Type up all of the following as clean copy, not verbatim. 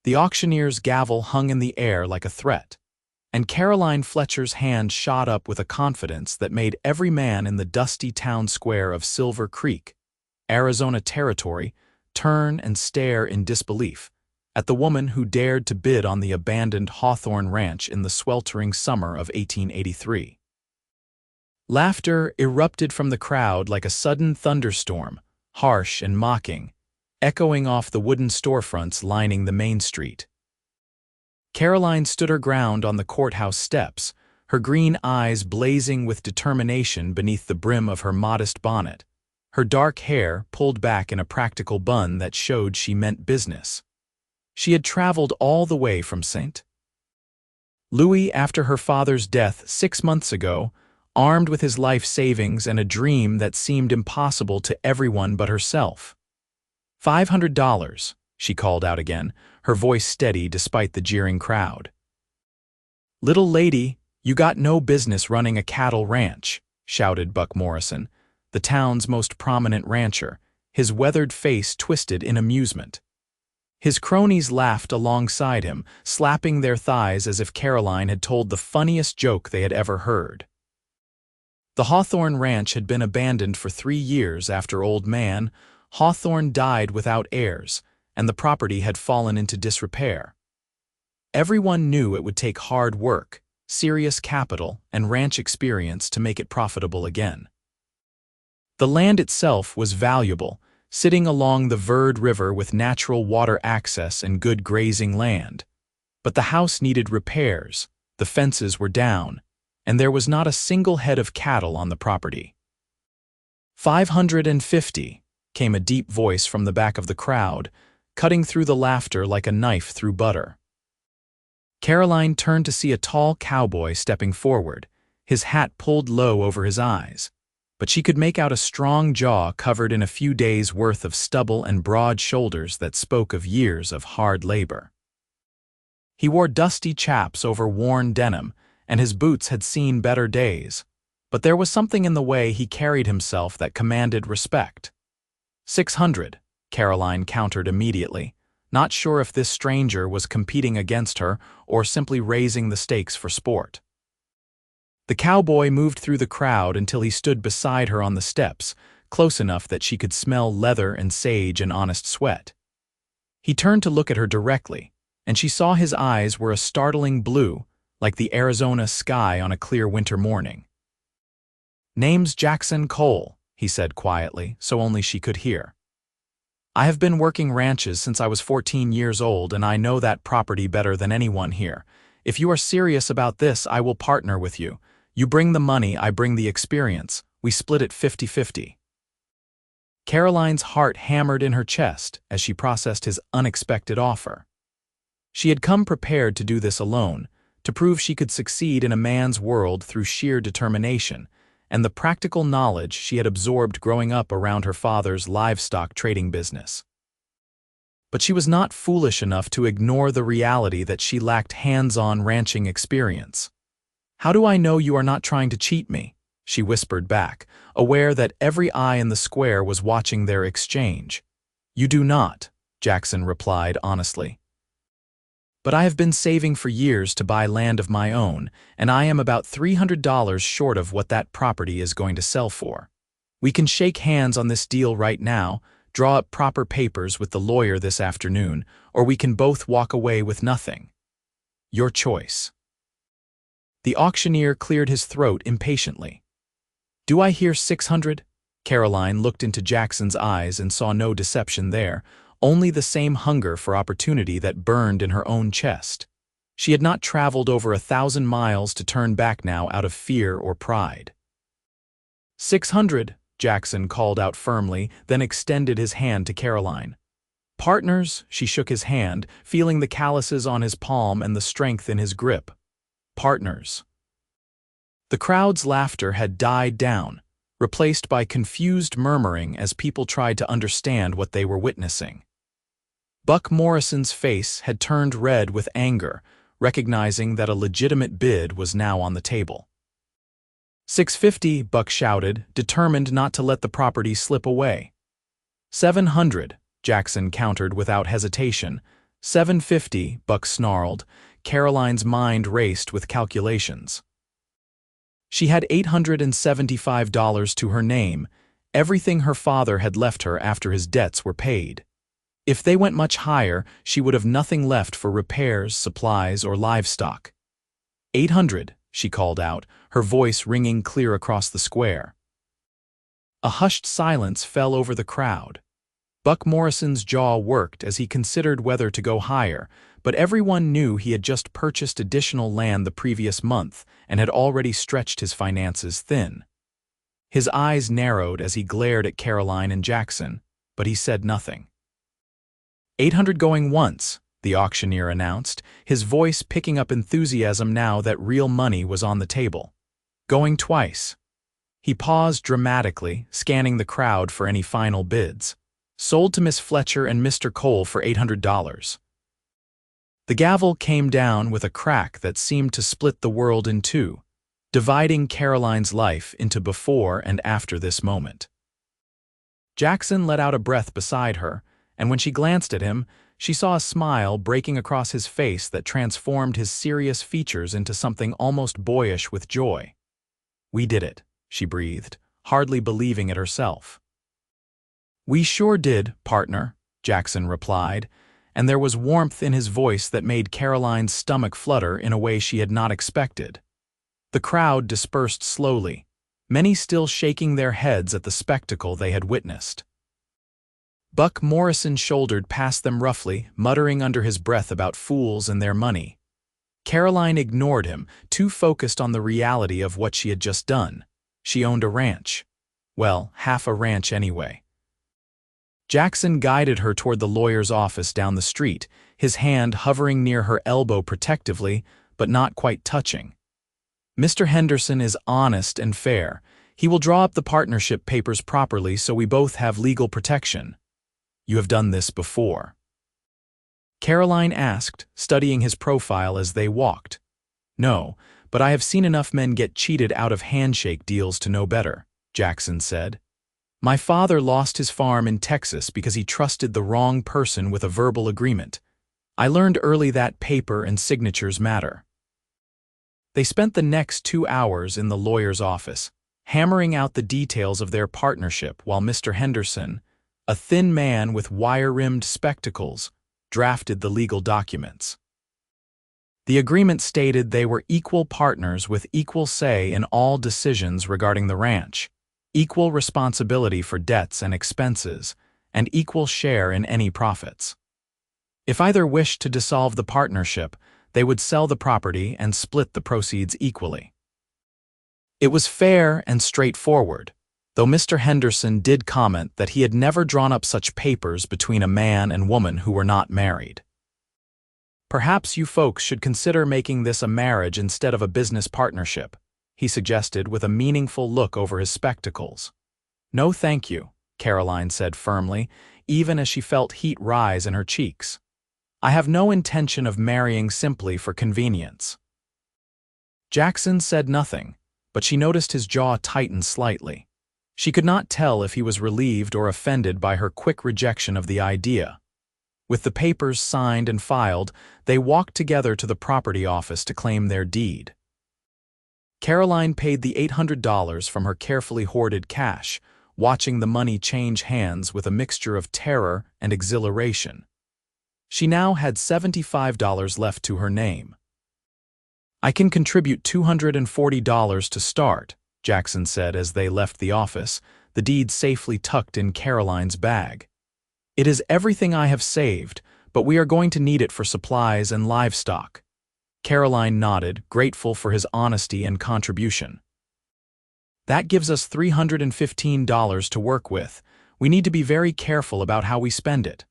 The auctioneer's gavel hung in the air like a threat, and Caroline Fletcher's hand shot up with a confidence that made every man in the dusty town square of Silver Creek, Arizona Territory, turn and stare in disbelief at the woman who dared to bid on the abandoned Hawthorne Ranch in the sweltering summer of 1883. Laughter erupted from the crowd like a sudden thunderstorm, harsh and mocking, echoing off the wooden storefronts lining the main street. Caroline stood her ground on the courthouse steps, her green eyes blazing with determination beneath the brim of her modest bonnet, her dark hair pulled back in a practical bun that showed she meant business. She had traveled all the way from St. Louis after her father's death 6 months ago, armed with his life savings and a dream that seemed impossible to everyone but herself. $500, she called out again, her voice steady despite the jeering crowd. "Little lady, you got no business running a cattle ranch," shouted Buck Morrison, the town's most prominent rancher, his weathered face twisted in amusement. His cronies laughed alongside him, slapping their thighs as if Caroline had told the funniest joke they had ever heard. The Hawthorne Ranch had been abandoned for 3 years after Old Man Hawthorne died without heirs, and the property had fallen into disrepair. Everyone knew it would take hard work, serious capital, and ranch experience to make it profitable again. The land itself was valuable, sitting along the Verde River with natural water access and good grazing land. But the house needed repairs, the fences were down, and there was not a single head of cattle on the property. "550, came a deep voice from the back of the crowd, cutting through the laughter like a knife through butter. Caroline turned to see a tall cowboy stepping forward, his hat pulled low over his eyes, but she could make out a strong jaw covered in a few days' worth of stubble and broad shoulders that spoke of years of hard labor. He wore dusty chaps over worn denim, and his boots had seen better days, but there was something in the way he carried himself that commanded respect. 600, Caroline countered immediately, not sure if this stranger was competing against her or simply raising the stakes for sport. The cowboy moved through the crowd until he stood beside her on the steps, close enough that she could smell leather and sage and honest sweat. He turned to look at her directly, and she saw his eyes were a startling blue, like the Arizona sky on a clear winter morning. "Name's Jackson Cole," he said quietly, so only she could hear. "I have been working ranches since I was 14 years old, and I know that property better than anyone here. If you are serious about this, I will partner with you. You bring the money, I bring the experience. We split it 50-50. Caroline's heart hammered in her chest as she processed his unexpected offer. She had come prepared to do this alone, to prove she could succeed in a man's world through sheer determination and the practical knowledge she had absorbed growing up around her father's livestock trading business. But she was not foolish enough to ignore the reality that she lacked hands-on ranching experience. "How do I know you are not trying to cheat me?" she whispered back, aware that every eye in the square was watching their exchange. "You do not," Jackson replied honestly. "But I have been saving for years to buy land of my own, and I am about $300 short of what that property is going to sell for. We can shake hands on this deal right now, draw up proper papers with the lawyer this afternoon, or we can both walk away with nothing. Your choice." The auctioneer cleared his throat impatiently. "Do I hear 600? Caroline looked into Jackson's eyes and saw no deception there, only the same hunger for opportunity that burned in her own chest. She had not traveled over 1,000 miles to turn back now out of fear or pride. 600, Jackson called out firmly, then extended his hand to Caroline. "Partners," she shook his hand, feeling the calluses on his palm and the strength in his grip. "Partners." The crowd's laughter had died down, replaced by confused murmuring as people tried to understand what they were witnessing. Buck Morrison's face had turned red with anger, recognizing that a legitimate bid was now on the table. 650, Buck shouted, determined not to let the property slip away. 700, Jackson countered without hesitation, $750, Buck snarled. Caroline's mind raced with calculations. She had $875 to her name, everything her father had left her after his debts were paid. If they went much higher, she would have nothing left for repairs, supplies, or livestock. 800, she called out, her voice ringing clear across the square. A hushed silence fell over the crowd. Buck Morrison's jaw worked as he considered whether to go higher, but everyone knew he had just purchased additional land the previous month and had already stretched his finances thin. His eyes narrowed as he glared at Caroline and Jackson, but he said nothing. 800 going once, the auctioneer announced, his voice picking up enthusiasm now that real money was on the table. Going twice. He paused dramatically, scanning the crowd for any final bids. Sold to Miss Fletcher and Mr. Cole for $800. The gavel came down with a crack that seemed to split the world in two, dividing Caroline's life into before and after this moment. Jackson let out a breath beside her, and when she glanced at him, she saw a smile breaking across his face that transformed his serious features into something almost boyish with joy. "We did it," she breathed, hardly believing it herself. "We sure did, partner," Jackson replied, and there was warmth in his voice that made Caroline's stomach flutter in a way she had not expected. The crowd dispersed slowly, many still shaking their heads at the spectacle they had witnessed. Buck Morrison shouldered past them roughly, muttering under his breath about fools and their money. Caroline ignored him, too focused on the reality of what she had just done. She owned a ranch. Well, half a ranch anyway. Jackson guided her toward the lawyer's office down the street, his hand hovering near her elbow protectively, but not quite touching. "Mr. Henderson is honest and fair. He will draw up the partnership papers properly so we both have legal protection. You have done this before?" Caroline asked, studying his profile as they walked. "No, but I have seen enough men get cheated out of handshake deals to know better," Jackson said. "My father lost his farm in Texas because he trusted the wrong person with a verbal agreement. I learned early that paper and signatures matter." They spent the next 2 hours in the lawyer's office, hammering out the details of their partnership while Mr. Henderson, a thin man with wire-rimmed spectacles, drafted the legal documents. The agreement stated they were equal partners with equal say in all decisions regarding the ranch, equal responsibility for debts and expenses, and equal share in any profits. If either wished to dissolve the partnership, they would sell the property and split the proceeds equally. It was fair and straightforward, though Mr. Henderson did comment that he had never drawn up such papers between a man and woman who were not married. "Perhaps you folks should consider making this a marriage instead of a business partnership," he suggested with a meaningful look over his spectacles. "No thank you," Caroline said firmly, even as she felt heat rise in her cheeks. "I have no intention of marrying simply for convenience." Jackson said nothing, but she noticed his jaw tighten slightly. She could not tell if he was relieved or offended by her quick rejection of the idea. With the papers signed and filed, they walked together to the property office to claim their deed. Caroline paid the $800 from her carefully hoarded cash, watching the money change hands with a mixture of terror and exhilaration. She now had $75 left to her name. "I can contribute $240 to start," Jackson said as they left the office, the deed safely tucked in Caroline's bag. "It is everything I have saved, but we are going to need it for supplies and livestock." Caroline nodded, grateful for his honesty and contribution. "That gives us $315 to work with. We need to be very careful about how we spend it."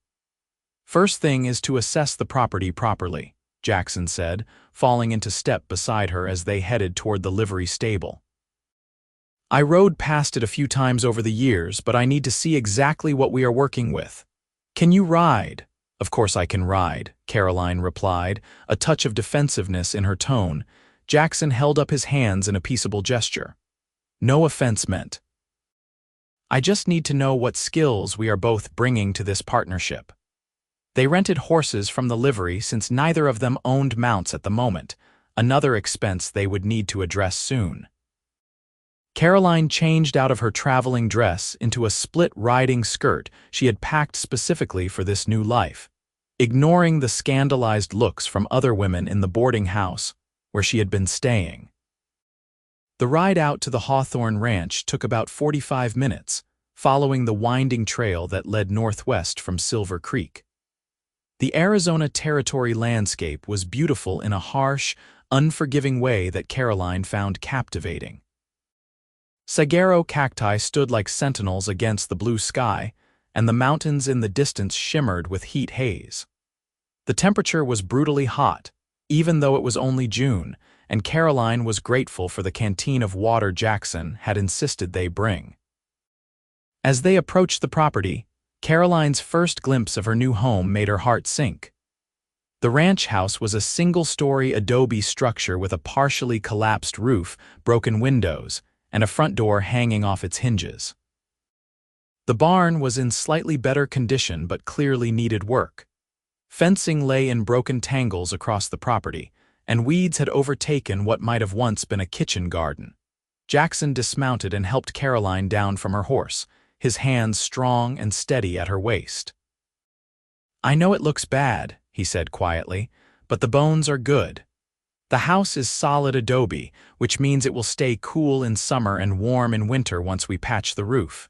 "First thing is to assess the property properly," Jackson said, falling into step beside her as they headed toward the livery stable. "I rode past it a few times over the years, but I need to see exactly what we are working with." "Can you ride?" "Of course I can ride," Caroline replied, a touch of defensiveness in her tone. Jackson held up his hands in a peaceable gesture. "No offense meant. I just need to know what skills we are both bringing to this partnership." They rented horses from the livery since neither of them owned mounts at the moment, another expense they would need to address soon. Caroline changed out of her traveling dress into a split riding skirt she had packed specifically for this new life, ignoring the scandalized looks from other women in the boarding house where she had been staying. The ride out to the Hawthorne Ranch took about 45 minutes, following the winding trail that led northwest from Silver Creek. The Arizona Territory landscape was beautiful in a harsh, unforgiving way that Caroline found captivating. Saguaro cacti stood like sentinels against the blue sky, and the mountains in the distance shimmered with heat haze. The temperature was brutally hot, even though it was only June, and Caroline was grateful for the canteen of water Jackson had insisted they bring. As they approached the property, Caroline's first glimpse of her new home made her heart sink. The ranch house was a single-story adobe structure with a partially collapsed roof, broken windows, and a front door hanging off its hinges. The barn was in slightly better condition but clearly needed work. Fencing lay in broken tangles across the property, and weeds had overtaken what might have once been a kitchen garden. Jackson dismounted and helped Caroline down from her horse, his hands strong and steady at her waist. "I know it looks bad," he said quietly, "but the bones are good. The house is solid adobe, which means it will stay cool in summer and warm in winter once we patch the roof.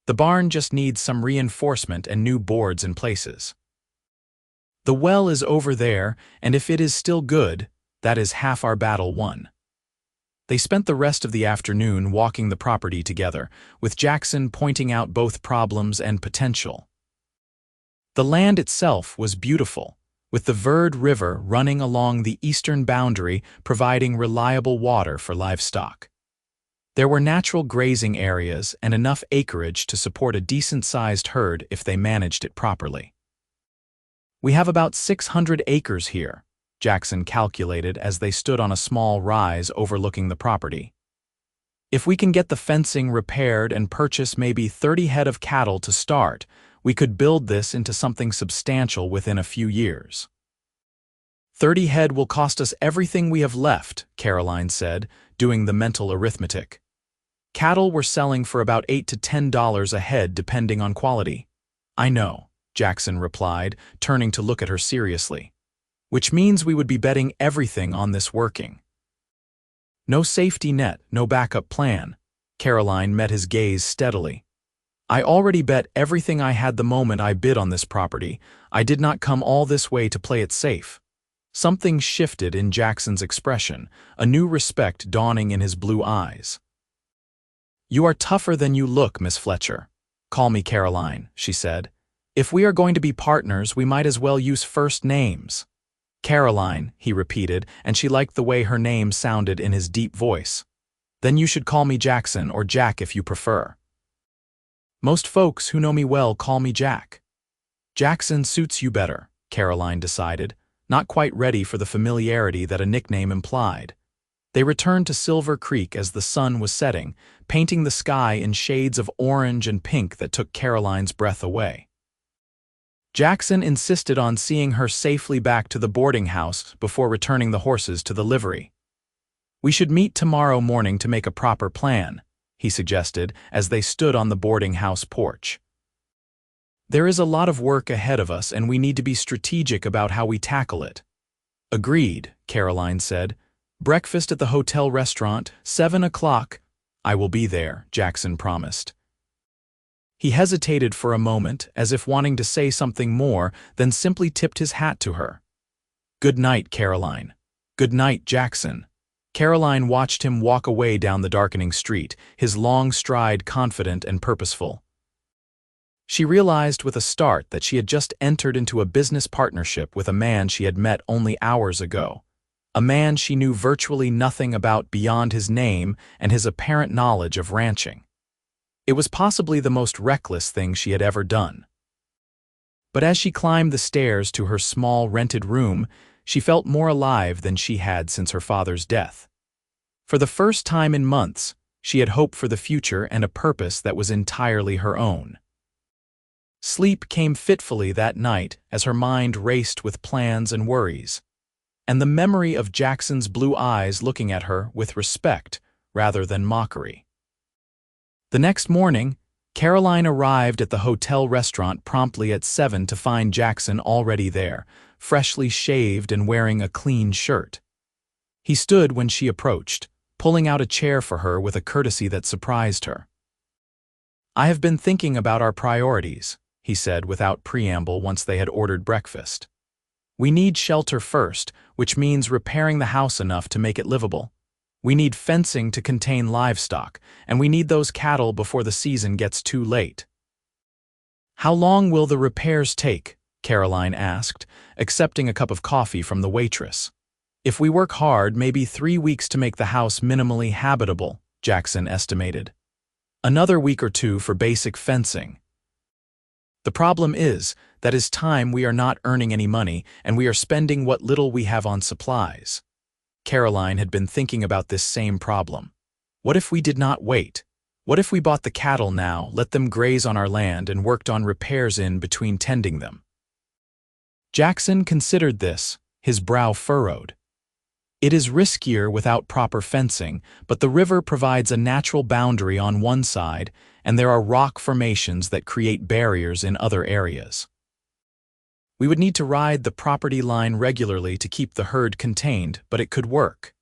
The barn just needs some reinforcement and new boards in places. The well is over there, and if it is still good, that is half our battle won." They spent the rest of the afternoon walking the property together, with Jackson pointing out both problems and potential. The land itself was beautiful, with the Verde River running along the eastern boundary providing reliable water for livestock. There were natural grazing areas and enough acreage to support a decent-sized herd if they managed it properly. "We have about 600 acres here," Jackson calculated as they stood on a small rise overlooking the property. "If we can get the fencing repaired and purchase maybe 30 head of cattle to start, we could build this into something substantial within a few years." 30 head will cost us everything we have left," Caroline said, doing the mental arithmetic. Cattle were selling for about $8 to $10 a head depending on quality. "I know," Jackson replied, turning to look at her seriously. "Which means we would be betting everything on this working." "No safety net, no backup plan." Caroline met his gaze steadily. "I already bet everything I had the moment I bid on this property. I did not come all this way to play it safe." Something shifted in Jackson's expression, a new respect dawning in his blue eyes. "You are tougher than you look, Miss Fletcher. Call me Caroline," she said. "If we are going to be partners, we might as well use first names." "Caroline," he repeated, and she liked the way her name sounded in his deep voice. "Then you should call me Jackson, or Jack if you prefer." "Most folks who know me well call me Jack." "Jackson suits you better," Caroline decided, not quite ready for the familiarity that a nickname implied. They returned to Silver Creek as the sun was setting, painting the sky in shades of orange and pink that took Caroline's breath away. Jackson insisted on seeing her safely back to the boarding house before returning the horses to the livery. "We should meet tomorrow morning to make a proper plan," he suggested as they stood on the boarding house porch. "There is a lot of work ahead of us and we need to be strategic about how we tackle it." "Agreed," Caroline said. "Breakfast at the hotel restaurant, 7 o'clock. "I will be there," Jackson promised. He hesitated for a moment, as if wanting to say something more, then simply tipped his hat to her. "Good night, Caroline." "Good night, Jackson." Caroline watched him walk away down the darkening street, his long stride confident and purposeful. She realized with a start that she had just entered into a business partnership with a man she had met only hours ago, a man she knew virtually nothing about beyond his name and his apparent knowledge of ranching. It was possibly the most reckless thing she had ever done. But as she climbed the stairs to her small rented room, she felt more alive than she had since her father's death. For the first time in months, she had hope for the future and a purpose that was entirely her own. Sleep came fitfully that night as her mind raced with plans and worries, and the memory of Jackson's blue eyes looking at her with respect rather than mockery. The next morning, Caroline arrived at the hotel restaurant promptly at 7 to find Jackson already there, freshly shaved and wearing a clean shirt. He stood when she approached, pulling out a chair for her with a courtesy that surprised her. "I have been thinking about our priorities," he said without preamble once they had ordered breakfast. "We need shelter first, which means repairing the house enough to make it livable. We need fencing to contain livestock, and we need those cattle before the season gets too late." "How long will the repairs take?" Caroline asked, accepting a cup of coffee from the waitress. "If we work hard, maybe 3 weeks to make the house minimally habitable," Jackson estimated. "Another week or 2 for basic fencing. The problem is that is time we are not earning any money and we are spending what little we have on supplies." Caroline had been thinking about this same problem. What if we did not wait? What if we bought the cattle now, let them graze on our land, and worked on repairs in between tending them? Jackson considered this, his brow furrowed. It is riskier without proper fencing, but the river provides a natural boundary on one side, and there are rock formations that create barriers in other areas. We would need to ride the property line regularly to keep the herd contained, but it could work.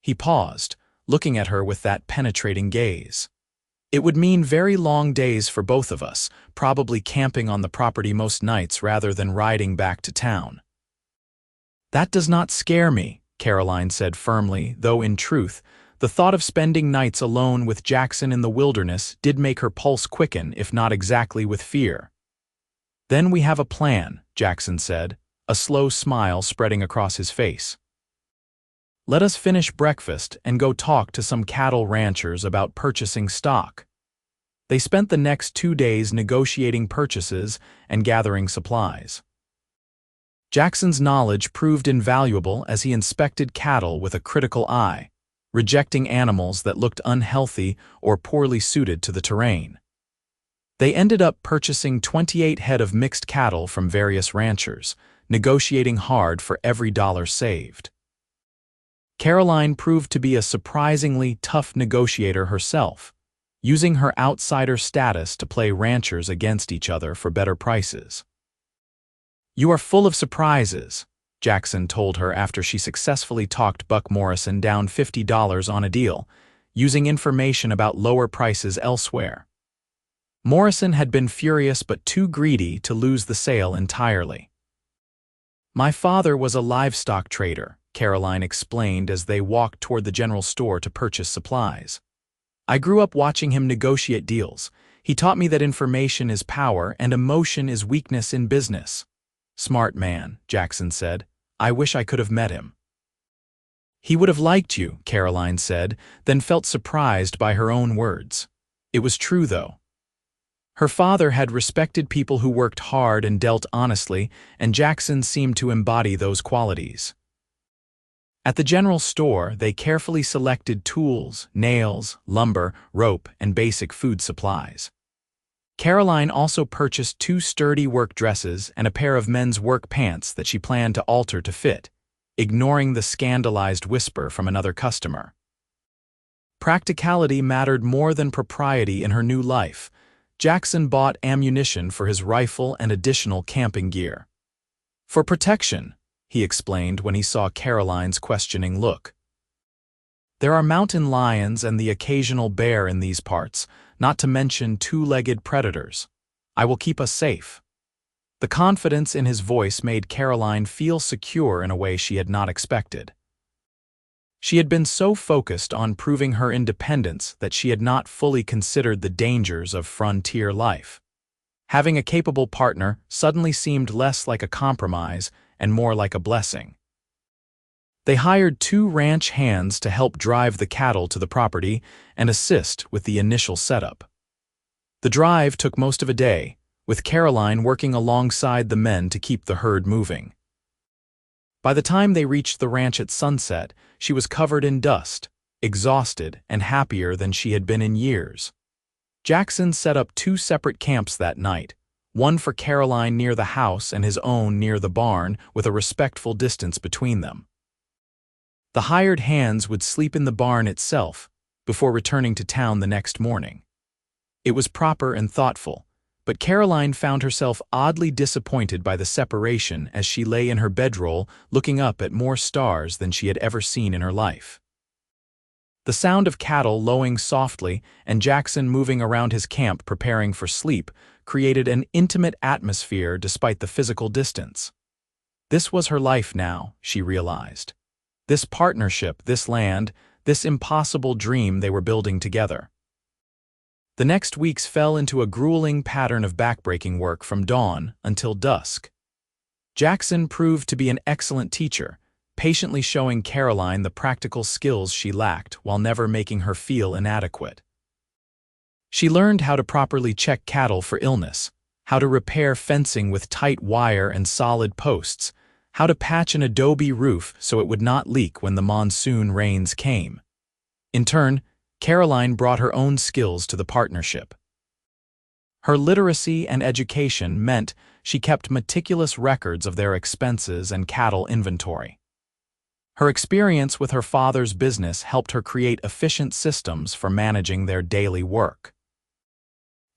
He paused, looking at her with that penetrating gaze. It would mean very long days for both of us, probably camping on the property most nights rather than riding back to town. "That does not scare me," Caroline said firmly, though in truth, the thought of spending nights alone with Jackson in the wilderness did make her pulse quicken, if not exactly with fear. "Then we have a plan," Jackson said, a slow smile spreading across his face. "Let us finish breakfast and go talk to some cattle ranchers about purchasing stock." They spent the next 2 days negotiating purchases and gathering supplies. Jackson's knowledge proved invaluable as he inspected cattle with a critical eye, rejecting animals that looked unhealthy or poorly suited to the terrain. They ended up purchasing 28 head of mixed cattle from various ranchers, negotiating hard for every dollar saved. Caroline proved to be a surprisingly tough negotiator herself, using her outsider status to play ranchers against each other for better prices. "You are full of surprises," Jackson told her after she successfully talked Buck Morrison down $50 on a deal, using information about lower prices elsewhere. Morrison had been furious but too greedy to lose the sale entirely. "My father was a livestock trader," Caroline explained as they walked toward the general store to purchase supplies. "I grew up watching him negotiate deals. He taught me that information is power and emotion is weakness in business." "Smart man," Jackson said. "I wish I could have met him." "He would have liked you," Caroline said, then felt surprised by her own words. It was true, though. Her father had respected people who worked hard and dealt honestly, and Jackson seemed to embody those qualities. At the general store, they carefully selected tools, nails, lumber, rope, and basic food supplies. Caroline also purchased 2 sturdy work dresses and a pair of men's work pants that she planned to alter to fit, ignoring the scandalized whisper from another customer. Practicality mattered more than propriety in her new life. Jackson bought ammunition for his rifle and additional camping gear. "For protection," he explained when he saw Caroline's questioning look. "There are mountain lions and the occasional bear in these parts, not to mention 2-legged predators. I will keep us safe." The confidence in his voice made Caroline feel secure in a way she had not expected. She had been so focused on proving her independence that she had not fully considered the dangers of frontier life. Having a capable partner suddenly seemed less like a compromise and more like a blessing. They hired 2 ranch hands to help drive the cattle to the property and assist with the initial setup. The drive took most of a day, with Caroline working alongside the men to keep the herd moving. By the time they reached the ranch at sunset, she was covered in dust, exhausted and happier than she had been in years. Jackson set up 2 separate camps that night, one for Caroline near the house and his own near the barn, with a respectful distance between them. The hired hands would sleep in the barn itself before returning to town the next morning. It was proper and thoughtful, but Caroline found herself oddly disappointed by the separation as she lay in her bedroll looking up at more stars than she had ever seen in her life. The sound of cattle lowing softly and Jackson moving around his camp preparing for sleep created an intimate atmosphere despite the physical distance. This was her life now, she realized. This partnership, this land, this impossible dream they were building together. The next weeks fell into a grueling pattern of backbreaking work from dawn until dusk. Jackson proved to be an excellent teacher, patiently showing Caroline the practical skills she lacked while never making her feel inadequate. She learned how to properly check cattle for illness, how to repair fencing with tight wire and solid posts, how to patch an adobe roof so it would not leak when the monsoon rains came. In turn, Caroline brought her own skills to the partnership. Her literacy and education meant she kept meticulous records of their expenses and cattle inventory. Her experience with her father's business helped her create efficient systems for managing their daily work.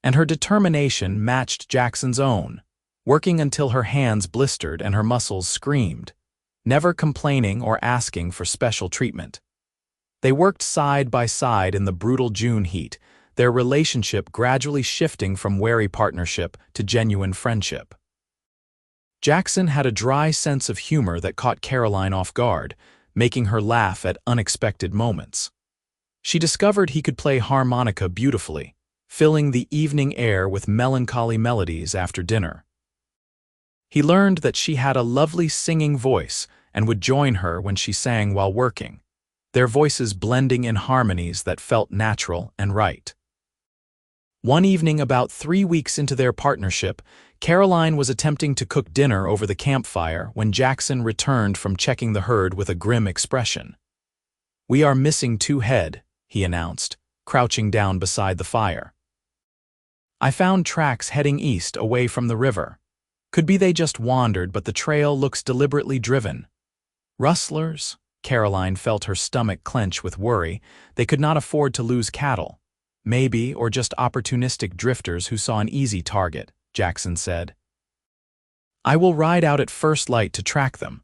And her determination matched Jackson's own, working until her hands blistered and her muscles screamed, never complaining or asking for special treatment. They worked side by side in the brutal June heat, their relationship gradually shifting from wary partnership to genuine friendship. Jackson had a dry sense of humor that caught Caroline off guard, making her laugh at unexpected moments. She discovered he could play harmonica beautifully, filling the evening air with melancholy melodies after dinner. He learned that she had a lovely singing voice and would join her when she sang while working, their voices blending in harmonies that felt natural and right. One evening about 3 weeks into their partnership, Caroline was attempting to cook dinner over the campfire when Jackson returned from checking the herd with a grim expression. "We are missing 2 head," he announced, crouching down beside the fire. "I found tracks heading east away from the river. Could be they just wandered, but the trail looks deliberately driven." Rustlers? Caroline felt her stomach clench with worry. They could not afford to lose cattle. "Maybe, or just opportunistic drifters who saw an easy target," Jackson said. "I will ride out at first light to track them."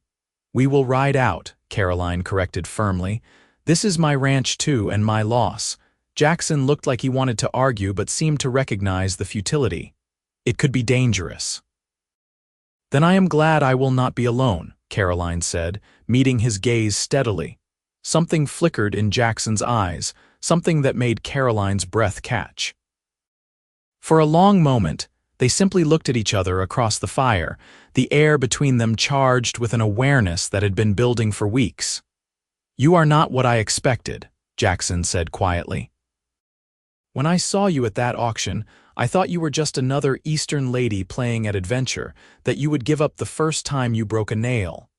"We will ride out," Caroline corrected firmly. "This is my ranch too and my loss." Jackson looked like he wanted to argue but seemed to recognize the futility. "It could be dangerous." "Then I am glad I will not be alone," Caroline said, meeting his gaze steadily. Something flickered in Jackson's eyes, something that made Caroline's breath catch. For a long moment, they simply looked at each other across the fire, the air between them charged with an awareness that had been building for weeks. "You are not what I expected," Jackson said quietly. "When I saw you at that auction, I thought you were just another Eastern lady playing at adventure, that you would give up the first time you broke a nail."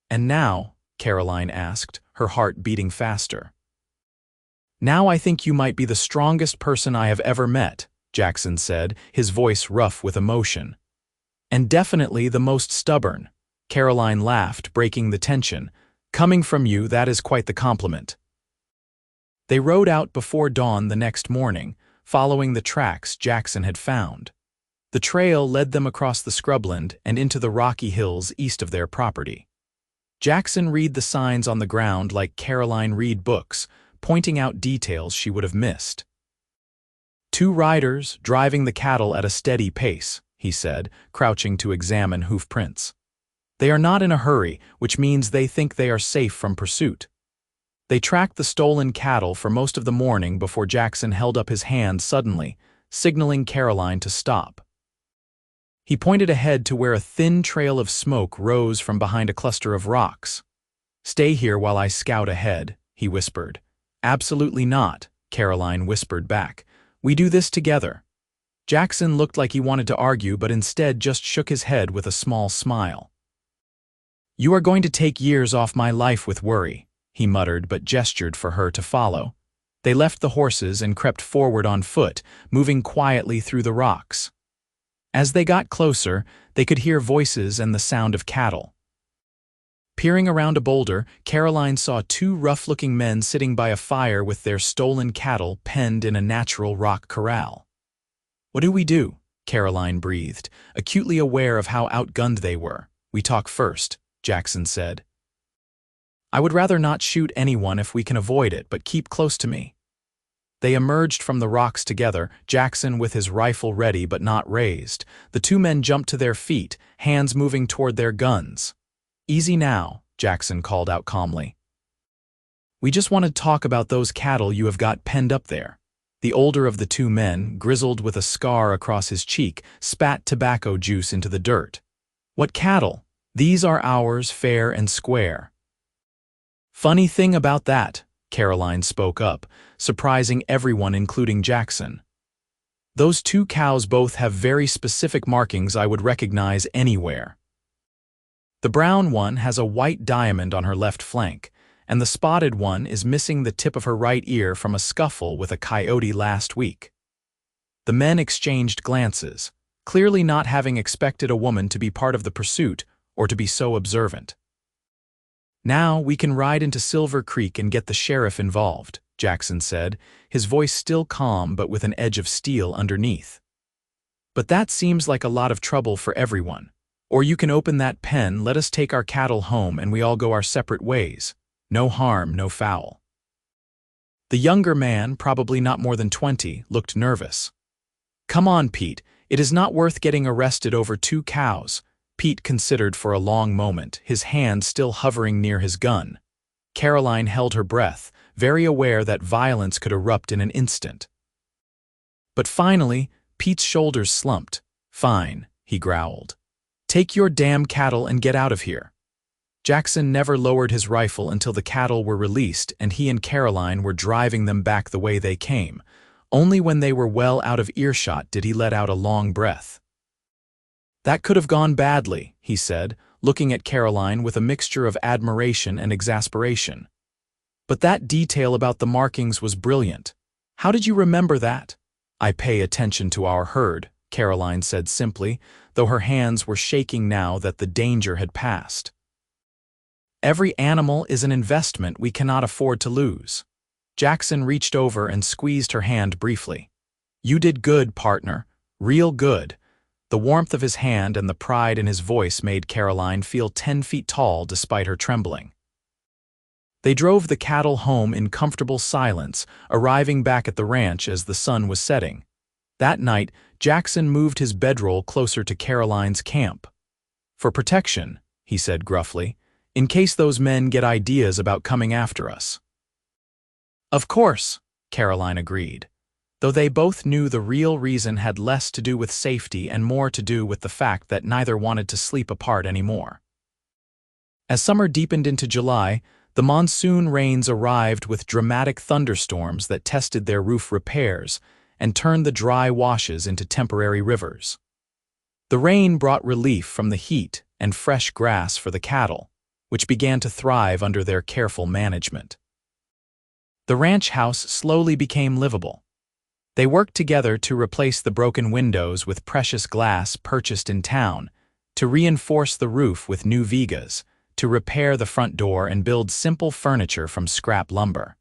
"And now?" Caroline asked, her heart beating faster. "Now I think you might be the strongest person I have ever met," Jackson said, his voice rough with emotion. "And definitely the most stubborn." Caroline laughed, breaking the tension. "Coming from you, that is quite the compliment." They rode out before dawn the next morning, following the tracks Jackson had found. The trail led them across the scrubland and into the rocky hills east of their property. Jackson read the signs on the ground like Caroline read books, pointing out details she would have missed. "2 riders driving the cattle at a steady pace," he said, crouching to examine hoof prints. "They are not in a hurry, which means they think they are safe from pursuit." They tracked the stolen cattle for most of the morning before Jackson held up his hand suddenly, signaling Caroline to stop. He pointed ahead to where a thin trail of smoke rose from behind a cluster of rocks. "Stay here while I scout ahead," he whispered. "Absolutely not," Caroline whispered back. "We do this together." Jackson looked like he wanted to argue but instead just shook his head with a small smile. "You are going to take years off my life with worry," he muttered but gestured for her to follow. They left the horses and crept forward on foot, moving quietly through the rocks. As they got closer, they could hear voices and the sound of cattle. Peering around a boulder, Caroline saw two rough-looking men sitting by a fire with their stolen cattle penned in a natural rock corral. "What do we do?" Caroline breathed, acutely aware of how outgunned they were. "We talk first," Jackson said. "I would rather not shoot anyone if we can avoid it, but keep close to me." They emerged from the rocks together, Jackson with his rifle ready but not raised. The two men jumped to their feet, hands moving toward their guns. "Easy now," Jackson called out calmly. "We just want to talk about those cattle you have got penned up there." The older of the two men, grizzled with a scar across his cheek, spat tobacco juice into the dirt. "What cattle? These are ours, fair and square." "Funny thing about that," Caroline spoke up, surprising everyone including Jackson. "Those two cows both have very specific markings I would recognize anywhere. The brown one has a white diamond on her left flank, and the spotted one is missing the tip of her right ear from a scuffle with a coyote last week." The men exchanged glances, clearly not having expected a woman to be part of the pursuit or to be so observant. "Now we can ride into Silver Creek and get the sheriff involved," Jackson said, his voice still calm but with an edge of steel underneath. "But that seems like a lot of trouble for everyone. Or you can open that pen, let us take our cattle home, and we all go our separate ways. No harm, no foul." The younger man, probably not more than 20, looked nervous. "Come on, Pete, it is not worth getting arrested over two cows." Pete considered for a long moment, his hand still hovering near his gun. Caroline held her breath, very aware that violence could erupt in an instant. But finally, Pete's shoulders slumped. "Fine," he growled. "Take your damn cattle and get out of here." Jackson never lowered his rifle until the cattle were released and he and Caroline were driving them back the way they came. Only when they were well out of earshot did he let out a long breath. "That could have gone badly," he said, looking at Caroline with a mixture of admiration and exasperation. "But that detail about the markings was brilliant. How did you remember that?" "I pay attention to our herd," Caroline said simply, though her hands were shaking now that the danger had passed. "Every animal is an investment we cannot afford to lose." Jackson reached over and squeezed her hand briefly. "You did good, partner. Real good." The warmth of his hand and the pride in his voice made Caroline feel 10 feet tall despite her trembling. They drove the cattle home in comfortable silence, arriving back at the ranch as the sun was setting. That night, Jackson moved his bedroll closer to Caroline's camp. "For protection," he said gruffly, "in case those men get ideas about coming after us." "Of course," Caroline agreed, though they both knew the real reason had less to do with safety and more to do with the fact that neither wanted to sleep apart anymore. As summer deepened into July, the monsoon rains arrived with dramatic thunderstorms that tested their roof repairs and turned the dry washes into temporary rivers. The rain brought relief from the heat and fresh grass for the cattle, which began to thrive under their careful management. The ranch house slowly became livable. They worked together to replace the broken windows with precious glass purchased in town, to reinforce the roof with new vigas, to repair the front door and build simple furniture from scrap lumber.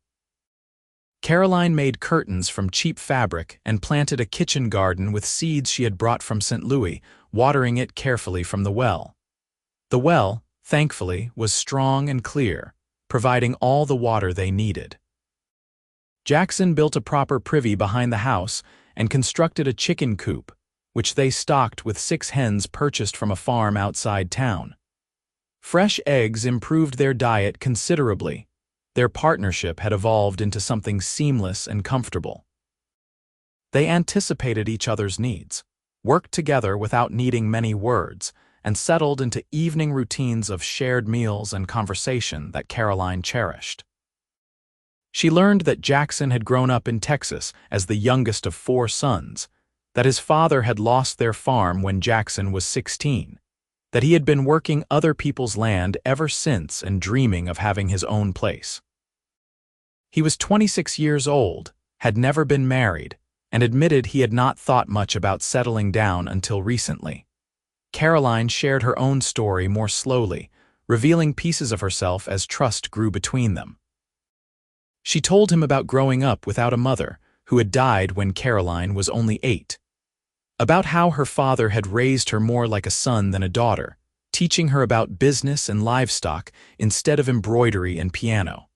Caroline made curtains from cheap fabric and planted a kitchen garden with seeds she had brought from St. Louis, watering it carefully from the well. The well, thankfully, was strong and clear, providing all the water they needed. Jackson built a proper privy behind the house and constructed a chicken coop, which they stocked with 6 hens purchased from a farm outside town. Fresh eggs improved their diet considerably. Their partnership had evolved into something seamless and comfortable. They anticipated each other's needs, worked together without needing many words, and settled into evening routines of shared meals and conversation that Caroline cherished. She learned that Jackson had grown up in Texas as the youngest of 4 sons, that his father had lost their farm when Jackson was 16, that he had been working other people's land ever since and dreaming of having his own place. He was 26 years old, had never been married, and admitted he had not thought much about settling down until recently. Caroline shared her own story more slowly, revealing pieces of herself as trust grew between them. She told him about growing up without a mother, who had died when Caroline was only 8. About how her father had raised her more like a son than a daughter, teaching her about business and livestock instead of embroidery and piano.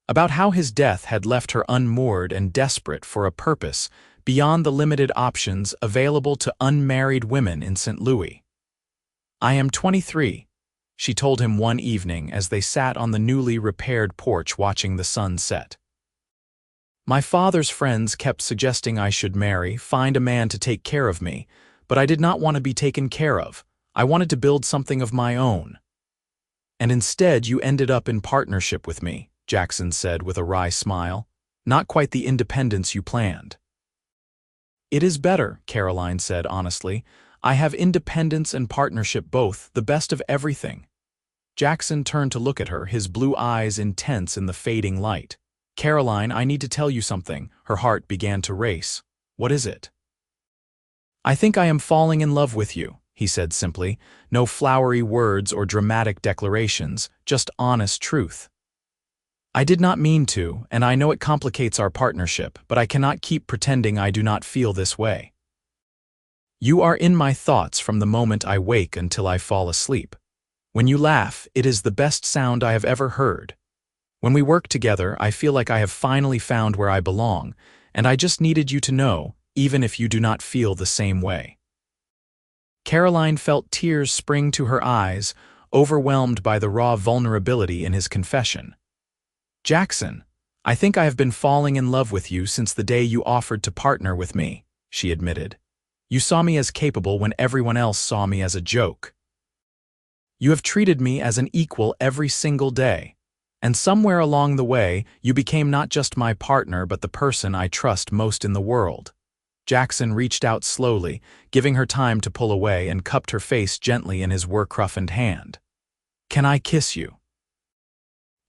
About how his death had left her unmoored and desperate for a purpose beyond the limited options available to unmarried women in St. Louis. "I am 23, she told him one evening as they sat on the newly repaired porch watching the sun set. "My father's friends kept suggesting I should marry, find a man to take care of me, but I did not want to be taken care of. I wanted to build something of my own. And instead you ended up in partnership with me," Jackson said with a wry smile. "Not quite the independence you planned." "It is better," Caroline said honestly. "I have independence and partnership both, the best of everything." Jackson turned to look at her, his blue eyes intense in the fading light. "Caroline, I need to tell you something." Her heart began to race. "What is it?" "I think I am falling in love with you," he said simply. No flowery words or dramatic declarations, just honest truth. "I did not mean to, and I know it complicates our partnership, but I cannot keep pretending I do not feel this way. You are in my thoughts from the moment I wake until I fall asleep. When you laugh, it is the best sound I have ever heard. When we work together, I feel like I have finally found where I belong, and I just needed you to know, even if you do not feel the same way." Caroline felt tears spring to her eyes, overwhelmed by the raw vulnerability in his confession. "Jackson, I think I have been falling in love with you since the day you offered to partner with me," she admitted. "You saw me as capable when everyone else saw me as a joke. You have treated me as an equal every single day, and somewhere along the way, you became not just my partner but the person I trust most in the world." Jackson reached out slowly, giving her time to pull away, and cupped her face gently in his work-roughened hand. "Can I kiss you?"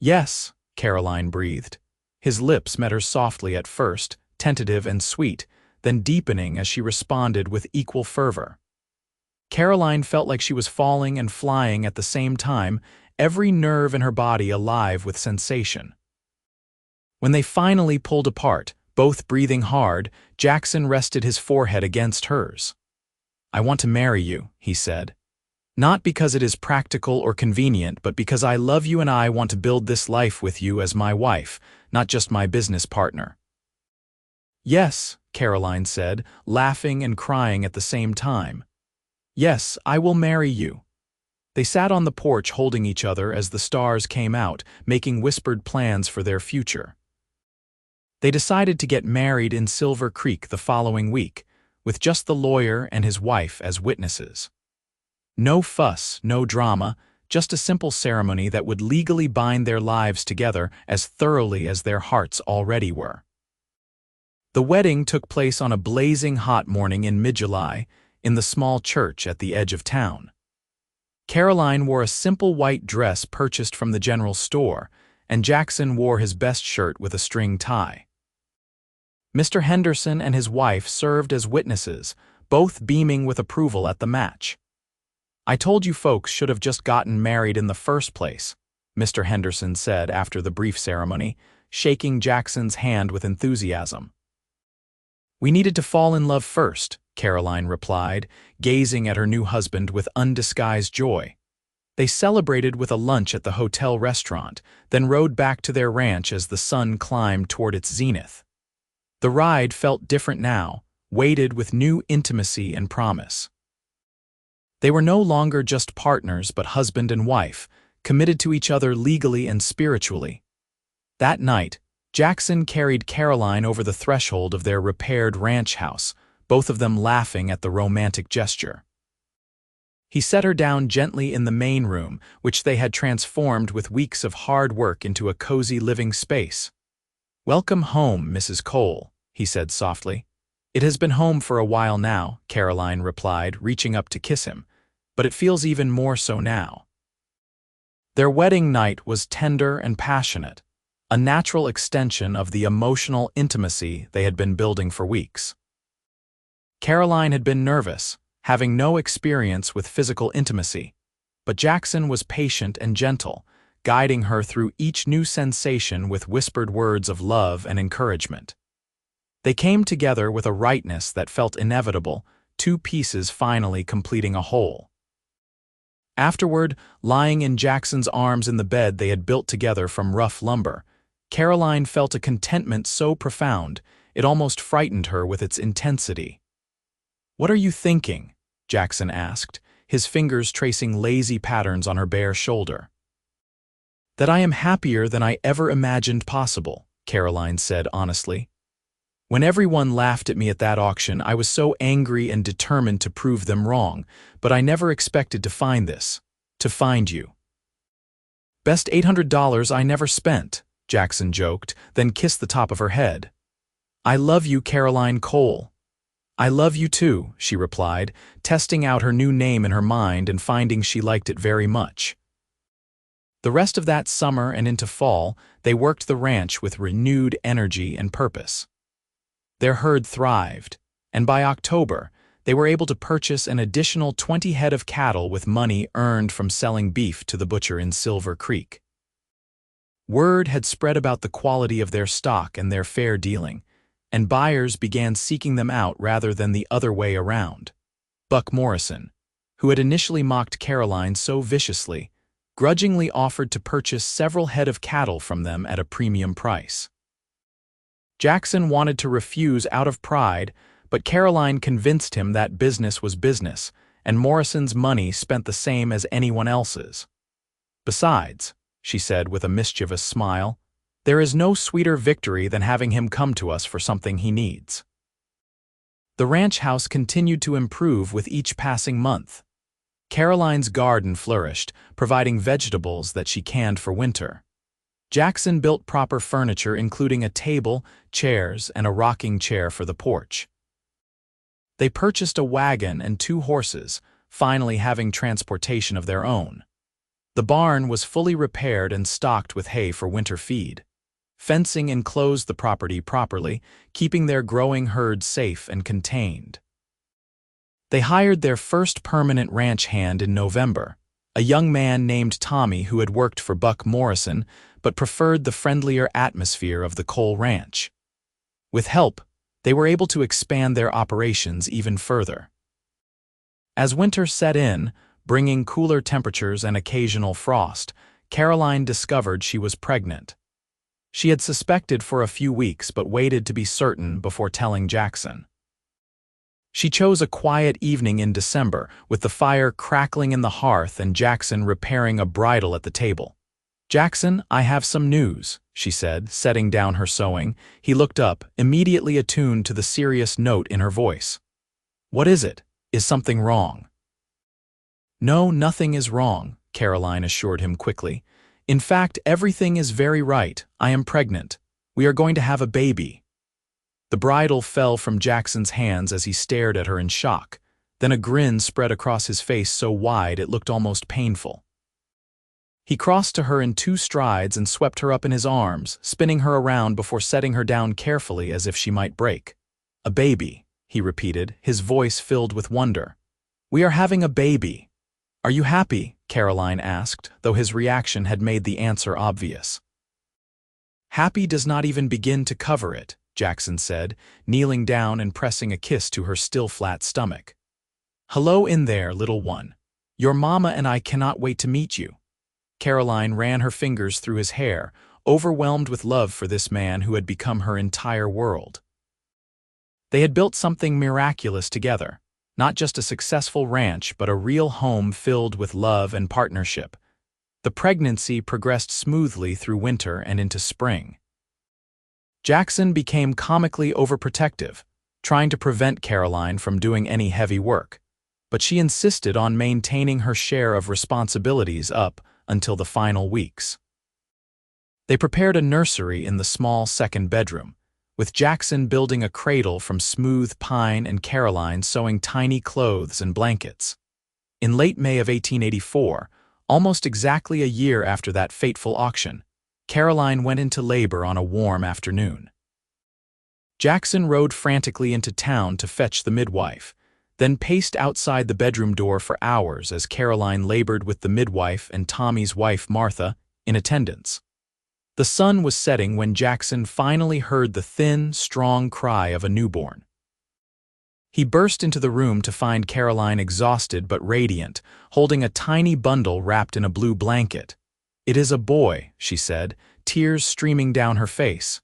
"Yes," Caroline breathed. His lips met hers softly at first, tentative and sweet, then deepening as she responded with equal fervor. Caroline felt like she was falling and flying at the same time, every nerve in her body alive with sensation. When they finally pulled apart, both breathing hard, Jackson rested his forehead against hers. "I want to marry you," he said. "Not because it is practical or convenient, but because I love you and I want to build this life with you as my wife, not just my business partner." "Yes," Caroline said, laughing and crying at the same time. "Yes, I will marry you." They sat on the porch holding each other as the stars came out, making whispered plans for their future. They decided to get married in Silver Creek the following week, with just the lawyer and his wife as witnesses. No fuss, no drama, just a simple ceremony that would legally bind their lives together as thoroughly as their hearts already were. The wedding took place on a blazing hot morning in mid-July, in the small church at the edge of town. Caroline wore a simple white dress purchased from the general store, and Jackson wore his best shirt with a string tie. Mr. Henderson and his wife served as witnesses, both beaming with approval at the match. "I told you folks should have just gotten married in the first place," Mr. Henderson said after the brief ceremony, shaking Jackson's hand with enthusiasm. "We needed to fall in love first," Caroline replied, gazing at her new husband with undisguised joy. They celebrated with a lunch at the hotel restaurant, then rode back to their ranch as the sun climbed toward its zenith. The ride felt different now, weighted with new intimacy and promise. They were no longer just partners but husband and wife, committed to each other legally and spiritually. That night, Jackson carried Caroline over the threshold of their repaired ranch house, both of them laughing at the romantic gesture. He set her down gently in the main room, which they had transformed with weeks of hard work into a cozy living space. "Welcome home, Mrs. Cole," he said softly. "It has been home for a while now," Caroline replied, reaching up to kiss him, "but it feels even more so now." Their wedding night was tender and passionate, a natural extension of the emotional intimacy they had been building for weeks. Caroline had been nervous, having no experience with physical intimacy, but Jackson was patient and gentle, guiding her through each new sensation with whispered words of love and encouragement. They came together with a rightness that felt inevitable, two pieces finally completing a whole. Afterward, lying in Jackson's arms in the bed they had built together from rough lumber, Caroline felt a contentment so profound it almost frightened her with its intensity. "What are you thinking?" Jackson asked, his fingers tracing lazy patterns on her bare shoulder. "That I am happier than I ever imagined possible," Caroline said honestly. "When everyone laughed at me at that auction, I was so angry and determined to prove them wrong, but I never expected to find this, to find you." "Best $800 I never spent," Jackson joked, then kissed the top of her head. "I love you, Caroline Cole." "I love you too," she replied, testing out her new name in her mind and finding she liked it very much. The rest of that summer and into fall, they worked the ranch with renewed energy and purpose. Their herd thrived, and by October, they were able to purchase an additional 20 head of cattle with money earned from selling beef to the butcher in Silver Creek. Word had spread about the quality of their stock and their fair dealing, and buyers began seeking them out rather than the other way around. Buck Morrison, who had initially mocked Caroline so viciously, grudgingly offered to purchase several head of cattle from them at a premium price. Jackson wanted to refuse out of pride, but Caroline convinced him that business was business, and Morrison's money spent the same as anyone else's. "Besides," she said with a mischievous smile, "there is no sweeter victory than having him come to us for something he needs." The ranch house continued to improve with each passing month. Caroline's garden flourished, providing vegetables that she canned for winter. Jackson built proper furniture including a table, chairs, and a rocking chair for the porch. They purchased a wagon and 2 horses, finally having transportation of their own. The barn was fully repaired and stocked with hay for winter feed. Fencing enclosed the property properly, keeping their growing herd safe and contained. They hired their first permanent ranch hand in November, a young man named Tommy who had worked for Buck Morrison but preferred the friendlier atmosphere of the Cole Ranch. With help, they were able to expand their operations even further. As winter set in, bringing cooler temperatures and occasional frost, Caroline discovered she was pregnant. She had suspected for a few weeks but waited to be certain before telling Jackson. She chose a quiet evening in December, with the fire crackling in the hearth and Jackson repairing a bridle at the table. "Jackson, I have some news," she said, setting down her sewing. He looked up, immediately attuned to the serious note in her voice. "What is it? Is something wrong?" "No, nothing is wrong," Caroline assured him quickly. "In fact, everything is very right. I am pregnant. We are going to have a baby." The bridle fell from Jackson's hands as he stared at her in shock. Then a grin spread across his face so wide it looked almost painful. He crossed to her in 2 strides and swept her up in his arms, spinning her around before setting her down carefully as if she might break. "A baby," he repeated, his voice filled with wonder. "We are having a baby." "Are you happy?" Caroline asked, though his reaction had made the answer obvious. "Happy does not even begin to cover it," Jackson said, kneeling down and pressing a kiss to her still flat stomach. "Hello in there, little one. Your mama and I cannot wait to meet you." Caroline ran her fingers through his hair, overwhelmed with love for this man who had become her entire world. They had built something miraculous together, not just a successful ranch but a real home filled with love and partnership. The pregnancy progressed smoothly through winter and into spring. Jackson became comically overprotective, trying to prevent Caroline from doing any heavy work, but she insisted on maintaining her share of responsibilities up until the final weeks. They prepared a nursery in the small second bedroom, with Jackson building a cradle from smooth pine and Caroline sewing tiny clothes and blankets. In late May of 1884, almost exactly a year after that fateful auction, Caroline went into labor on a warm afternoon. Jackson rode frantically into town to fetch the midwife, then paced outside the bedroom door for hours as Caroline labored with the midwife and Tommy's wife Martha in attendance. The sun was setting when Jackson finally heard the thin, strong cry of a newborn. He burst into the room to find Caroline exhausted but radiant, holding a tiny bundle wrapped in a blue blanket. "It is a boy," she said, tears streaming down her face.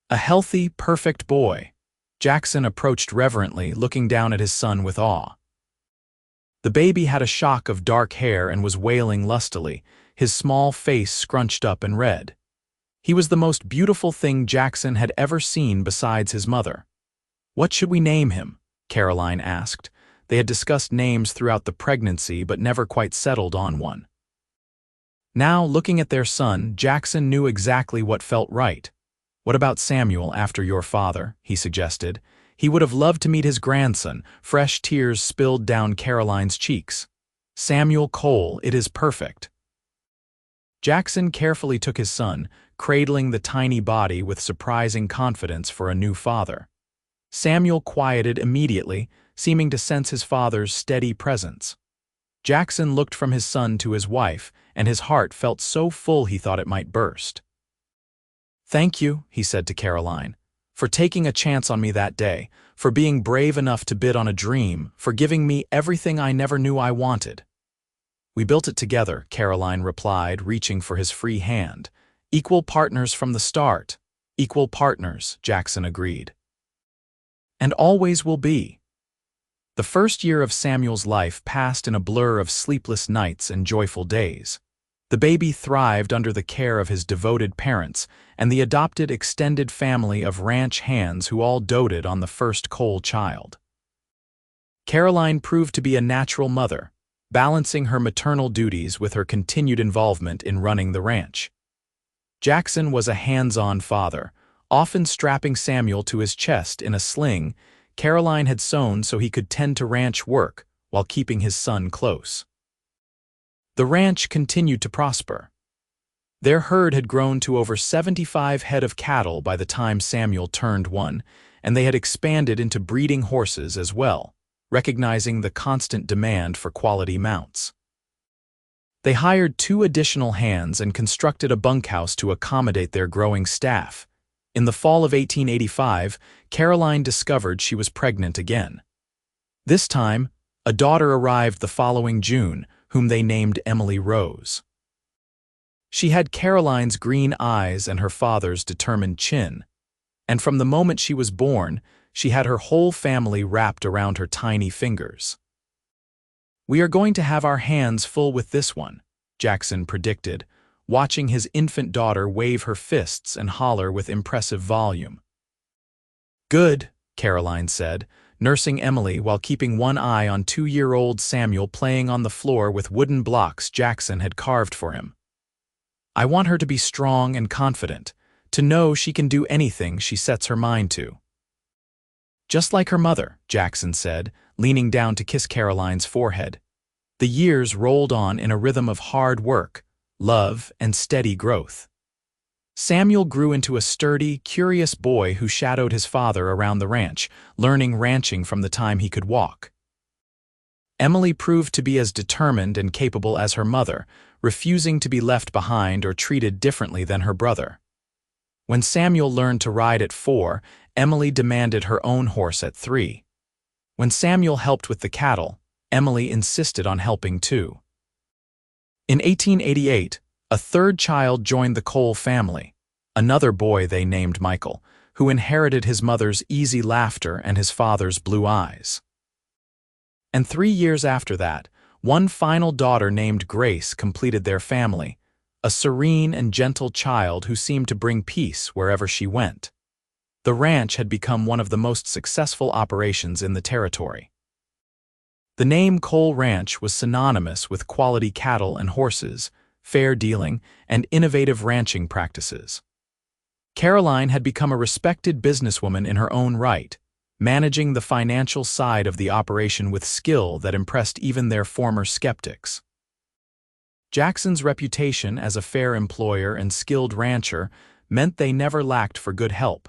"A healthy, perfect boy." Jackson approached reverently, looking down at his son with awe. The baby had a shock of dark hair and was wailing lustily, his small face scrunched up and red. He was the most beautiful thing Jackson had ever seen besides his mother. "What should we name him?" Caroline asked. They had discussed names throughout the pregnancy but never quite settled on one. Now, looking at their son, Jackson knew exactly what felt right. "What about Samuel after your father?" he suggested. He would have loved to meet his grandson. Fresh tears spilled down Caroline's cheeks. "Samuel Cole, it is perfect." Jackson carefully took his son, cradling the tiny body with surprising confidence for a new father. Samuel quieted immediately, seeming to sense his father's steady presence. Jackson looked from his son to his wife, and his heart felt so full he thought it might burst. "Thank you," he said to Caroline, "for taking a chance on me that day, for being brave enough to bid on a dream, for giving me everything I never knew I wanted." "We built it together," Caroline replied, reaching for his free hand. "Equal partners from the start." "Equal partners," Jackson agreed. "And always will be." The first year of Samuel's life passed in a blur of sleepless nights and joyful days. The baby thrived under the care of his devoted parents and the adopted extended family of ranch hands who all doted on the first Cole child. Caroline proved to be a natural mother, balancing her maternal duties with her continued involvement in running the ranch. Jackson was a hands-on father, often strapping Samuel to his chest in a sling Caroline had sewn so he could tend to ranch work while keeping his son close. The ranch continued to prosper. Their herd had grown to over 75 head of cattle by the time Samuel turned 1, and they had expanded into breeding horses as well, recognizing the constant demand for quality mounts. They hired 2 additional hands and constructed a bunkhouse to accommodate their growing staff. In the fall of 1885, Caroline discovered she was pregnant again. This time, a daughter arrived the following June, whom they named Emily Rose. She had Caroline's green eyes and her father's determined chin, and from the moment she was born, she had her whole family wrapped around her tiny fingers. "We are going to have our hands full with this one," Jackson predicted, watching his infant daughter wave her fists and holler with impressive volume. "Good," Caroline said, nursing Emily while keeping one eye on 2-year-old Samuel playing on the floor with wooden blocks Jackson had carved for him. "I want her to be strong and confident, to know she can do anything she sets her mind to." "Just like her mother," Jackson said, leaning down to kiss Caroline's forehead. The years rolled on in a rhythm of hard work, love, and steady growth. Samuel grew into a sturdy, curious boy who shadowed his father around the ranch, learning ranching from the time he could walk. Emily proved to be as determined and capable as her mother, refusing to be left behind or treated differently than her brother. When Samuel learned to ride at 4, Emily demanded her own horse at 3. When Samuel helped with the cattle, Emily insisted on helping too. In 1888, a 3rd child joined the Cole family, another boy they named Michael, who inherited his mother's easy laughter and his father's blue eyes. And 3 years after that, one final daughter named Grace completed their family, a serene and gentle child who seemed to bring peace wherever she went. The ranch had become one of the most successful operations in the territory. The name Cole Ranch was synonymous with quality cattle and horses, fair dealing, and innovative ranching practices. Caroline had become a respected businesswoman in her own right, managing the financial side of the operation with skill that impressed even their former skeptics. Jackson's reputation as a fair employer and skilled rancher meant they never lacked for good help.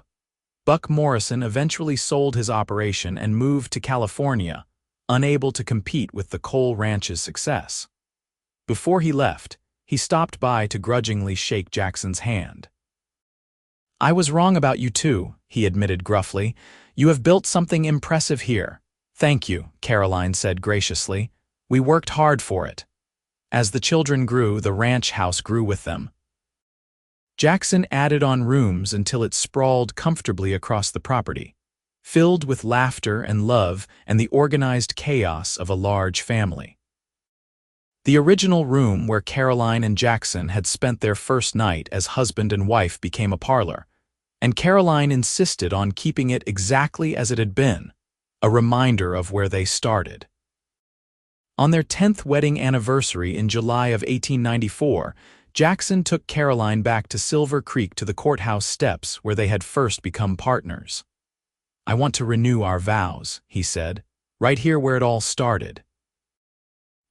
Buck Morrison eventually sold his operation and moved to California, unable to compete with the coal ranch's success. Before he left, he stopped by to grudgingly shake Jackson's hand. "I was wrong about you too," he admitted gruffly. "You have built something impressive here." "Thank you," Caroline said graciously. "We worked hard for it." As the children grew, the ranch house grew with them. Jackson added on rooms until it sprawled comfortably across the property, filled with laughter and love and the organized chaos of a large family. The original room where Caroline and Jackson had spent their first night as husband and wife became a parlor, and Caroline insisted on keeping it exactly as it had been, a reminder of where they started. On their 10th wedding anniversary in July of 1894, Jackson took Caroline back to Silver Creek to the courthouse steps where they had first become partners. "I want to renew our vows," he said, "right here where it all started."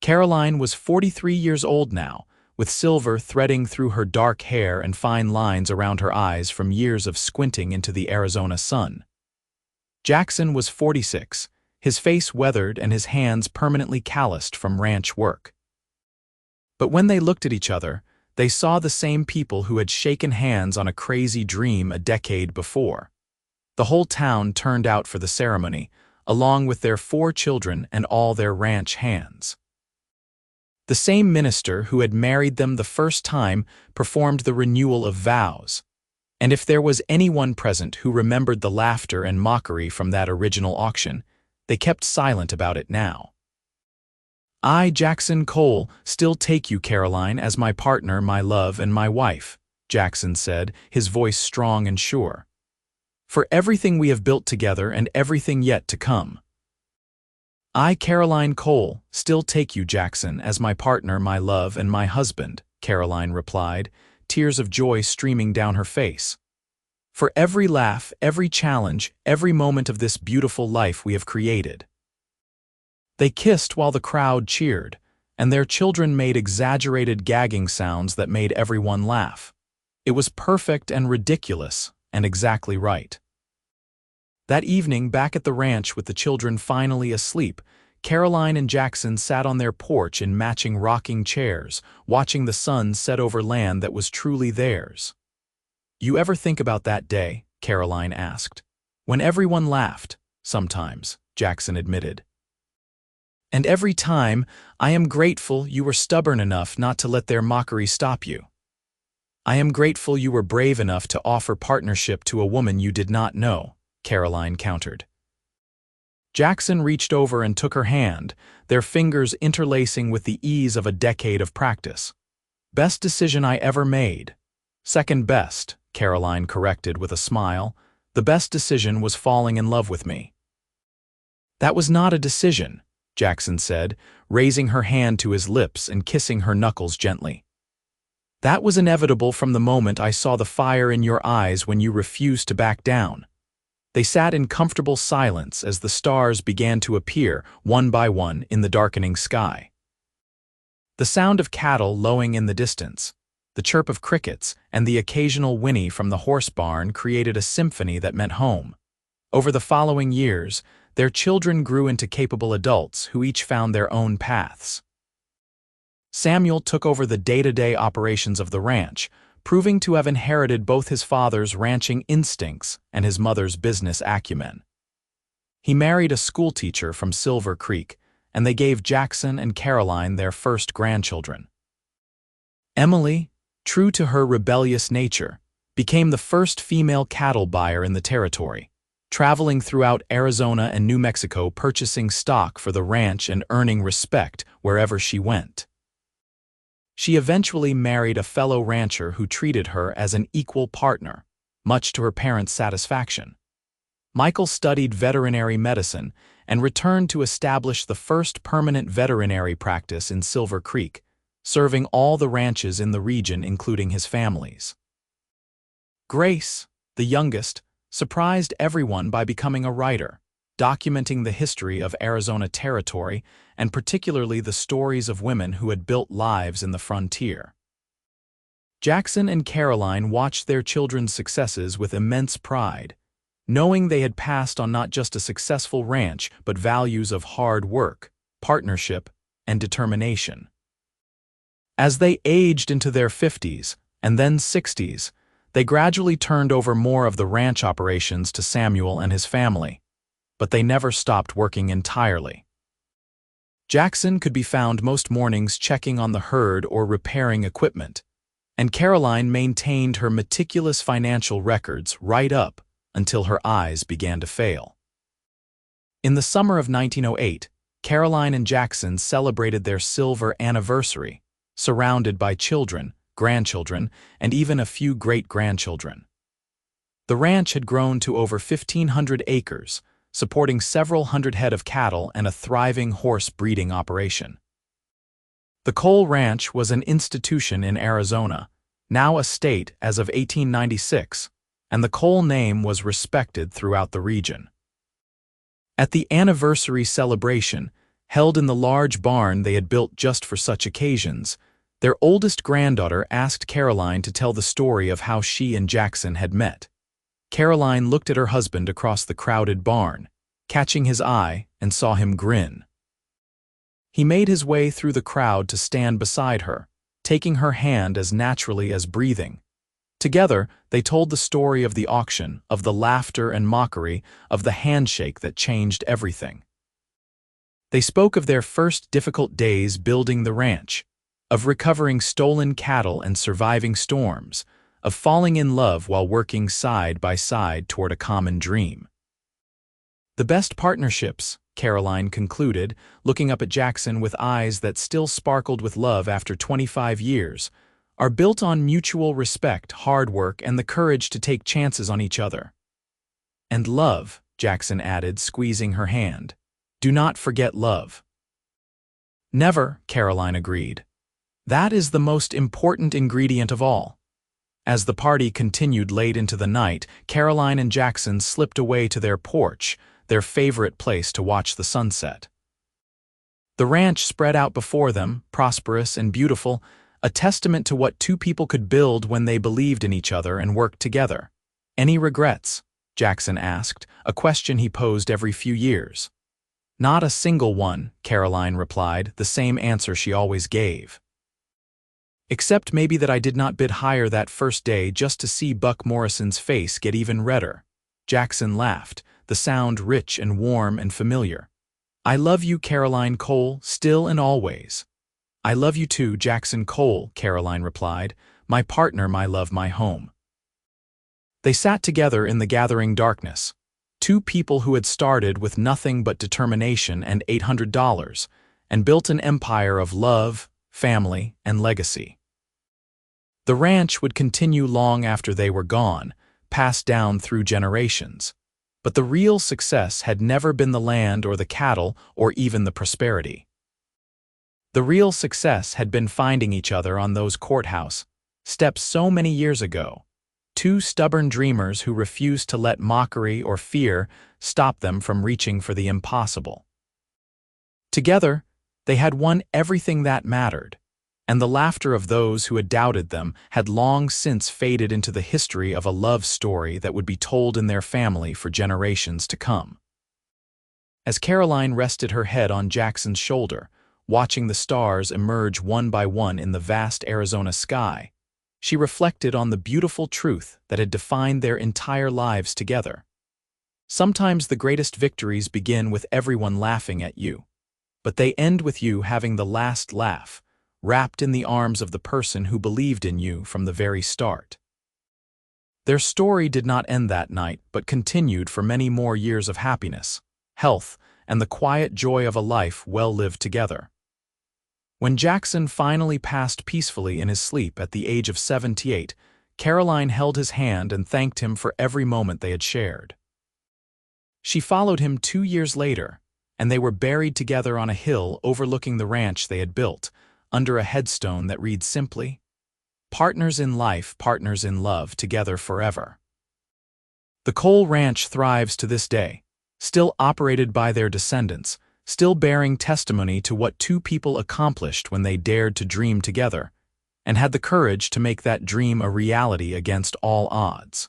Caroline was 43 years old now, with silver threading through her dark hair and fine lines around her eyes from years of squinting into the Arizona sun. Jackson was 46, his face weathered and his hands permanently calloused from ranch work. But when they looked at each other, they saw the same people who had shaken hands on a crazy dream a decade before. The whole town turned out for the ceremony, along with their 4 children and all their ranch hands. The same minister who had married them the first time performed the renewal of vows, and if there was anyone present who remembered the laughter and mockery from that original auction, they kept silent about it now. "I, Jackson Cole, still take you, Caroline, as my partner, my love, and my wife," Jackson said, his voice strong and sure. "For everything we have built together and everything yet to come." "I, Caroline Cole, still take you, Jackson, as my partner, my love, and my husband," Caroline replied, tears of joy streaming down her face. "For every laugh, every challenge, every moment of this beautiful life we have created." They kissed while the crowd cheered, and their children made exaggerated gagging sounds that made everyone laugh. It was perfect and ridiculous, and exactly right. That evening, back at the ranch with the children finally asleep, Caroline and Jackson sat on their porch in matching rocking chairs, watching the sun set over land that was truly theirs. "You ever think about that day?" Caroline asked. "When everyone laughed." "Sometimes," Jackson admitted. "And every time, I am grateful you were stubborn enough not to let their mockery stop you. I am grateful you were brave enough to offer partnership to a woman you did not know," Caroline countered. Jackson reached over and took her hand, their fingers interlacing with the ease of a decade of practice. "Best decision I ever made." "Second best," Caroline corrected with a smile. "The best decision was falling in love with me." "That was not a decision," Jackson said, raising her hand to his lips and kissing her knuckles gently. "That was inevitable from the moment I saw the fire in your eyes when you refused to back down." They sat in comfortable silence as the stars began to appear, one by one, in the darkening sky. The sound of cattle lowing in the distance, the chirp of crickets, and the occasional whinny from the horse barn created a symphony that meant home. Over the following years, their children grew into capable adults who each found their own paths. Samuel took over the day-to-day operations of the ranch, proving to have inherited both his father's ranching instincts and his mother's business acumen. He married a schoolteacher from Silver Creek, and they gave Jackson and Caroline their first grandchildren. Emily, true to her rebellious nature, became the first female cattle buyer in the territory, traveling throughout Arizona and New Mexico purchasing stock for the ranch and earning respect wherever she went. She eventually married a fellow rancher who treated her as an equal partner, much to her parents' satisfaction. Michael studied veterinary medicine and returned to establish the first permanent veterinary practice in Silver Creek, serving all the ranches in the region including his family's. Grace, the youngest, surprised everyone by becoming a writer, documenting the history of Arizona Territory and particularly the stories of women who had built lives in the frontier. Jackson and Caroline watched their children's successes with immense pride, knowing they had passed on not just a successful ranch but values of hard work, partnership, and determination. As they aged into their 50s and then 60s, they gradually turned over more of the ranch operations to Samuel and his family, but they never stopped working entirely. Jackson could be found most mornings checking on the herd or repairing equipment, and Caroline maintained her meticulous financial records right up until her eyes began to fail. In the summer of 1908, Caroline and Jackson celebrated their silver anniversary, surrounded by children, grandchildren, and even a few great-grandchildren. The ranch had grown to over 1,500 acres, supporting several hundred head of cattle and a thriving horse breeding operation. The Cole Ranch was an institution in Arizona, now a state as of 1896, and the Cole name was respected throughout the region. At the anniversary celebration, held in the large barn they had built just for such occasions, their oldest granddaughter asked Caroline to tell the story of how she and Jackson had met. Caroline looked at her husband across the crowded barn, catching his eye, and saw him grin. He made his way through the crowd to stand beside her, taking her hand as naturally as breathing. Together, they told the story of the auction, of the laughter and mockery, of the handshake that changed everything. They spoke of their first difficult days building the ranch, of recovering stolen cattle and surviving storms, of falling in love while working side by side toward a common dream. The best partnerships, Caroline concluded, looking up at Jackson with eyes that still sparkled with love after 25 years, are built on mutual respect, hard work, and the courage to take chances on each other. And love, Jackson added, squeezing her hand. Do not forget love. Never, Caroline agreed. That is the most important ingredient of all. As the party continued late into the night, Caroline and Jackson slipped away to their porch, their favorite place to watch the sunset. The ranch spread out before them, prosperous and beautiful, a testament to what two people could build when they believed in each other and worked together. Any regrets? Jackson asked, a question he posed every few years. Not a single one, Caroline replied, the same answer she always gave. Except maybe that I did not bid higher that first day just to see Buck Morrison's face get even redder. Jackson laughed, the sound rich and warm and familiar. I love you, Caroline Cole, still and always. I love you too, Jackson Cole, Caroline replied, my partner, my love, my home. They sat together in the gathering darkness, two people who had started with nothing but determination and $800, and built an empire of love, family, and legacy. The ranch would continue long after they were gone, passed down through generations. But the real success had never been the land or the cattle or even the prosperity. The real success had been finding each other on those courthouse steps so many years ago, two stubborn dreamers who refused to let mockery or fear stop them from reaching for the impossible. Together, they had won everything that mattered, and the laughter of those who had doubted them had long since faded into the history of a love story that would be told in their family for generations to come. As Caroline rested her head on Jackson's shoulder, watching the stars emerge one by one in the vast Arizona sky, she reflected on the beautiful truth that had defined their entire lives together. Sometimes the greatest victories begin with everyone laughing at you, but they end with you having the last laugh, wrapped in the arms of the person who believed in you from the very start. Their story did not end that night, but continued for many more years of happiness, health, and the quiet joy of a life well lived together. When Jackson finally passed peacefully in his sleep at the age of 78, Caroline held his hand and thanked him for every moment they had shared. She followed him 2 years later, and they were buried together on a hill overlooking the ranch they had built, under a headstone that reads simply, "Partners in life, partners in love, together forever." The Cole Ranch thrives to this day, still operated by their descendants, still bearing testimony to what two people accomplished when they dared to dream together, and had the courage to make that dream a reality against all odds.